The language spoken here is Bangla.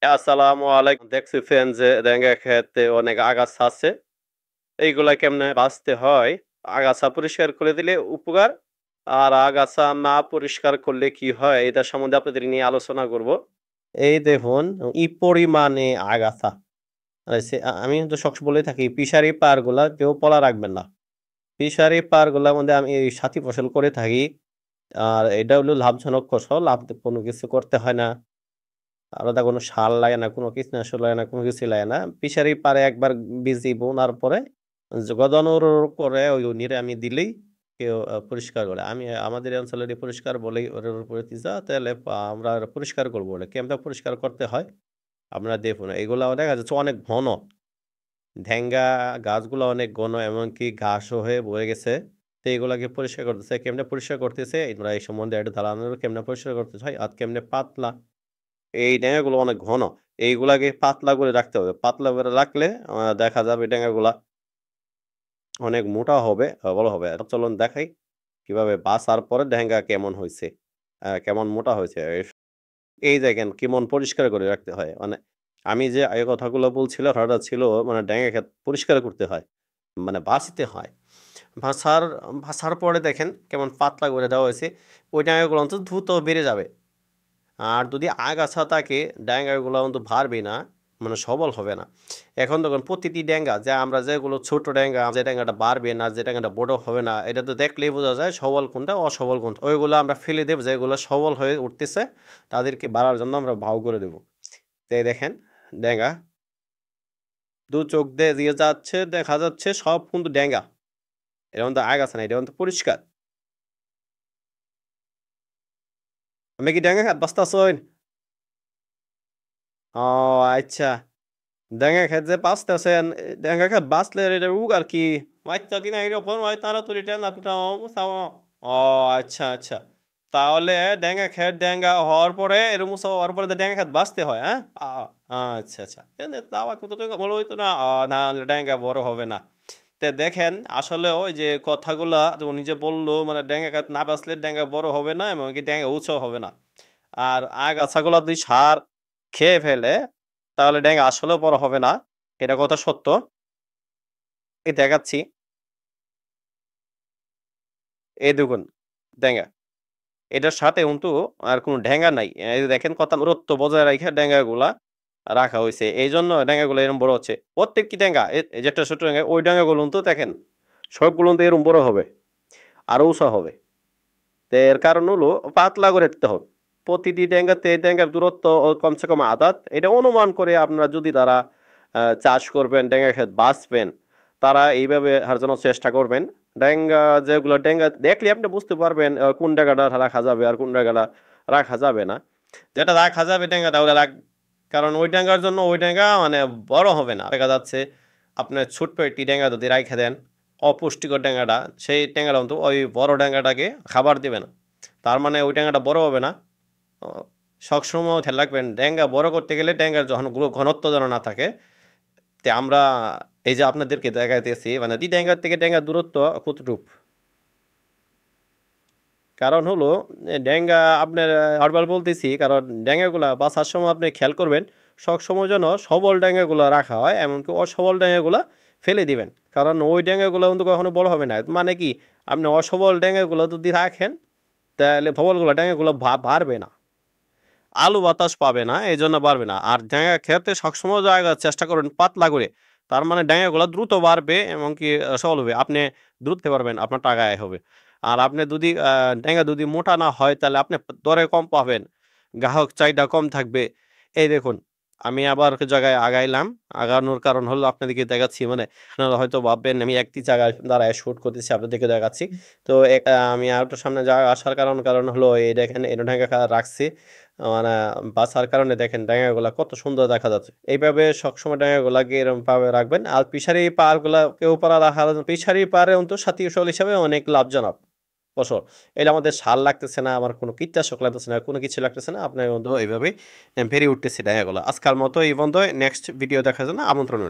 আসসালামু আলাইকুম। দেখতেছেন যে ডেঙ্গা ক্ষেতে অনেক আগাছা আছে। এইগুলা কেমনে বাঁচতে হয়? আগাছা পরিষ্কার করে দিলে উপকার, আর আগাছা না পরিষ্কার করলে কি হয়? এটা সম্বন্ধে আপনাদের নিয়ে আলোচনা করব। এই দেখুন, পরিমাণে আগাছা। আমি কিন্তু সবসময় বলে থাকি ফিশারি পাড়গুলা কেউ পলা রাখবেন না। ফিশারি পাড়গুলার মধ্যে আমি এই সাথী ফসল করে থাকি। আর এটা হলো লাভজনক ফসল। কোনো কিছু করতে হয় না। আলাদা কোনো সার লাগে না, কোনো কীটনাশক লাগে না, কোনো কিছুই লাগে না। ফিশারি পাড়ে একবার বীজ বোনার পরে গজানোর পরে ওই নিড়ানি দিলেই কেউ পরিষ্কার করে। আমাদের এই অঞ্চলের এই পরিষ্কার বলেই ওর উপরে যা তাহলে আমরা পরিষ্কার করব বলে। কেমনে পরিষ্কার করতে হয়? আপনারা দেখুন এগুলা দেখা যাচ্ছে অনেক ঘন। ঢেঙ্গা গাছগুলো অনেক ঘন এমনকি ঘাসও হয়ে বয়ে গেছে। তো এগুলাকে পরিষ্কার করতেছে। কেমনে পরিষ্কার করতেছে? আমরা এই সম্বন্ধে একটু ধারণা নেব কেমনে পরিষ্কার করতেছে হয় আর কেমনে পাতলা এই ডেঙ্গাগুলো অনেক ঘন। এইগুলাকে পাতলা করে রাখতে হবে। পাতলা করে রাখলে দেখা যাবে ডেঙ্গাগুলা অনেক মোটা হবে, বড় হবে। চলুন দেখাই কিভাবে বাছার পরে ডেঙ্গা কেমন হইছে, কেমন মোটা হয়েছে। এই দেখেন কেমন পরিষ্কার করে রাখতে হয়। মানে আমি যে এই কথাগুলো বলছিলাম ওটা ছিল মানে ডেঙ্গা ক্ষেত পরিষ্কার করতে হয়। মানে বাছতে হয়। বাছার বাছার পরে দেখেন কেমন পাতলা করে দেওয়া হয়েছে। ওই ডেঙ্গাগুলো অন্তত দ্রুত বেড়ে যাবে। আর যদি আগাছা থাকে ডেঙ্গাগুলো কিন্তু বাড়বে না, মানে সবল হবে না। এখন দেখুন প্রতিটি ডেঙ্গা যে আমরা যেগুলো ছোট ডেঙ্গা যে ডেঙ্গাটা বাড়বে না যে ডেঙ্গাটা বড় হবে না এটা তো দেখলেই বোঝা যায় সবল কোনটা অসবল কোনটা। ওইগুলো আমরা ফেলে দেব, যেগুলো সবল হয়ে উঠতেছে তাদেরকে বাড়ার জন্য আমরা ভাও করে দেবো। তো এই দেখেন ডেঙ্গা দু চোখ দিয়ে দিয়ে যাচ্ছে, দেখা যাচ্ছে সব কিন্তু ডেঙ্গা। এটা কিন্তু আগাছা না, এটা কিন্তু পরিষ্কার। আমি কি ডেঙ্গা খাত বাঁচতেছেন? ও আচ্ছা। ডেঙ্গা খেত যে বাঁচতেছেন, ডেঙ্গা খেত বাঁচলে এটা রোগ আর কি? বাচ্চা কিনা এরকম হয় তাড়াতাড়ি টেনা পিটা ও আচ্ছা আচ্ছা। তাহলে ডেঙ্গা খেত ডেঙ্গা হওয়ার পরে এরকম হওয়ার পরে ডেঙ্গা খেত বাঁচতে হয়, হ্যাঁ? আচ্ছা আচ্ছা। তাও কত টাকা বড় হইতো না, না ডেঙ্গা বড় হবে না। তে দেখেন আসলে ওই যে কথাগুলা তো উনি যে বললো মানে ডেঙ্গা খেত না বাঁচলে ডেঙ্গা বড় হবে না এমনকি ডেঙ্গা উঁচু হবে না। আর আগাছাগুলা যদি সার খেয়ে ফেলে তাহলে ডেঙ্গা আসলেও বড় হবে না। এটা কথা সত্য। দেখাচ্ছি। এই দেখুন ডেঙ্গা। এটার সাথে কিন্তু আর কোন ঢেঙ্গা নাই। এই যে দেখেন কত দূরত্ব বজায় রাইখা ডেঙ্গাগুলা রাখা হইছে। এইজন্য ডেঙ্গাগুলা এরকম বড় হচ্ছে। প্রত্যেকটি ডেঙ্গা এই যে একটা ছোট ডেঙ্গা ওই ডেঙ্গাগুলো কিন্তু দেখেন সবগুলো কিন্তু এরকম বড় হবে। আরো উঁচা হবে। তো এর কারণ হলো পাতলা করে দিতে হবে। প্রতিটি ডেঙ্গাতে ডেঙ্গার দূরত্ব কমসে কম আদাত। এটা অনুমান করে আপনারা যদি তারা চাষ করবেন, ডেঙ্গা ক্ষেত বাঁচবেন, তারা এইভাবে হার জন্য চেষ্টা করবেন। ডেঙ্গা যেগুলো ডেঙ্গা দেখলে আপনি বুঝতে পারবেন কোন ডেঙ্গাটা রাখা যাবে আর কোন ডেঙ্গাটা রাখা যাবে না। যেটা রাখা যাবে ডেঙ্গাটা ওটা রাখ, কারণ ওই ডেঙ্গার জন্য ওই ডেঙ্গা মানে বড় হবে না। দেখা যাচ্ছে আপনার ছোট্ট একটি ডেঙ্গা যদি রাইখা দেন অপুষ্টিকর ডেঙ্গাটা, সেই ডেঙ্গাটা কিন্তু ওই বড় ডেঙ্গাটাকে খাবার দিবে না। তার মানে ওই ডেঙ্গাটা বড় হবে না। অ সবসময় খেয়াল রাখবেন ডেঙ্গা বড় করতে গেলে ডেঙ্গার যখন ঘনত্ব যেন না থাকে। তে আমরা এই যে আপনাদেরকে দেখাইতেছি মানে ডেঙ্গার থেকে ডেঙ্গার দূরত্ব কতটুক। কারণ হলো ডেঙ্গা আপনার বারবার বলতেছি কারণ ডেঙ্গাগুলা বাছার সময় আপনি খেয়াল করবেন সবসময় যেন সবল ডেঙ্গাগুলা রাখা হয়, এমনকি অসবল ডেঙ্গাগুলা ফেলে দিবেন। কারণ ওই ডেঙ্গাগুলো কিন্তু কখনো বড় হবে না। মানে কি আপনি অসবল ডেঙ্গাগুলো যদি রাখেন তাহলে সবলগুলো ডেঙ্গাগুলো বাড়বে না। আলো বাতাস পাবে না, এজন্য বাড়বে না। আর ডেঙ্গা খেতে সবসময় জায়গা চেষ্টা করবেন পাতলা করে। তার মানে ডেঙ্গাগুলা দ্রুত বাড়বে এমনকি সবল হবে। আপনি দ্রুত পারবেন, আপনার টাকা আয় হবে। আর আপনি যদি ডেঙ্গা যদি মোটা না হয় তাহলে আপনি দরে কম পাবেন। গ্রাহক চাহিদা কম থাকবে। এই দেখুন, আমি আবার একটা জায়গায় আগাইলাম। আগানোর কারণ হলো আপনাদেরকে দেখাচ্ছি মানে আপনারা হয়তো ভাববেন আমি একটি জায়গায় দাঁড়ায় শুট করতেছি আপনাদেরকে দেখাচ্ছি। তো আমি আরেকটু সামনে আসার কারণ হলো এই দেখেন এটা ঢাকা রাখছি। মানে বাছার কারণে দেখেন ডাঙ্গাগুলা কত সুন্দর দেখা যাচ্ছে। এইভাবে সবসময় ডাঙ্গাগুলাকে এরকম ভাবে রাখবেন। আর ফিশারি পাড়গুলা কেউ পাড়া রাখা ফিশারি পাড়ে অন্তত সাথী ফসল হিসাবে অনেক লাভজনক ফসল। এটা আমাদের সার লাগতেছে না, আমার কোনো কীটনাশক লাগতেছে না, কোনো কিছু লাগতেছে না। আপনার বন্ধু এইভাবেই বেড়ে উঠতেছে ডাঙ্গাগুলা। আজকাল মতো এই বন্ধ নেক্সট ভিডিও দেখার জন্য আমন্ত্রণ রইলো।